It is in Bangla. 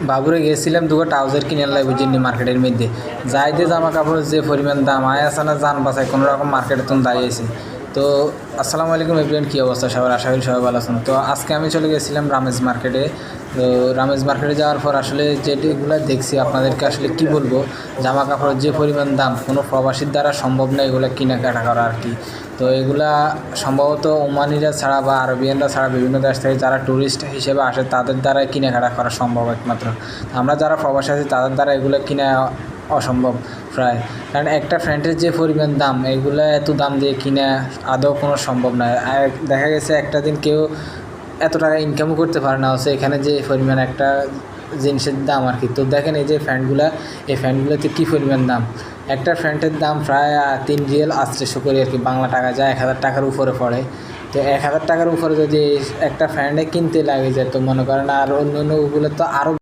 বাবুরে গেছিলাম দুটো ট্রাউজার কিনে আনলাই বুঝিনি মার্কেটের মধ্যে যাইতে জামা কাপড়ের যে পরিমাণ দাম আয় আসে না যান বাসায় কোনো রকম মার্কেটে তুমি দাঁড়িয়েছি। তো আসসালামু আলাইকুম এভরিওয়ান, কী অবস্থা সবার? আশা করি সবাই ভালো আছেন। তো আজকে আমি চলে গেছিলাম রামেজ মার্কেটে। তো রামেজ মার্কেটে যাওয়ার পর আসলে যেগুলো দেখছি আপনাদেরকে আসলে কি বলবো, জামা কাপড়ের যে পরিমাণ দাম কোনো প্রবাসীর দ্বারা সম্ভব না এগুলো কেনাকাটা করা আর কি। তো এগুলা সম্ভবত ওমানিরা ছাড়া বা আরবিয়ানরা ছাড়া বিভিন্ন দেশ থেকে যারা ট্যুরিস্ট হিসেবে আসে তাদের দ্বারাই কেনাকাটা করা সম্ভব একমাত্র। আমরা যারা প্রবাসী আছি তাদের দ্বারা এগুলো কিনা অসম্ভব প্রায়, কারণ একটা ফ্যান্টের যে পরিমাণ দাম এগুলো এত দাম দিয়ে কিনা আদৌ কোনো সম্ভব নয়। আর দেখা গেছে একটা দিন কেউ এত টাকা ইনকামও করতে পারে না হচ্ছে এখানে যে পরিমাণ একটা জিনিসের দাম আর কি। তো দেখেন এই যে ফ্যানগুলা, এই ফ্যানগুলোতে কী পরিমাণ দাম। একটা ফ্যান্টের দাম প্রায় 3 রিয়াল 800 করি আর কি, বাংলা টাকা যায় 1000 টাকার উপরে পড়ে। তো 1000 টাকার উপরে যদি একটা ফ্যানে কিনতে লাগে যায় তো মনে করেন আর অন্য অন্যগুলো তো আরও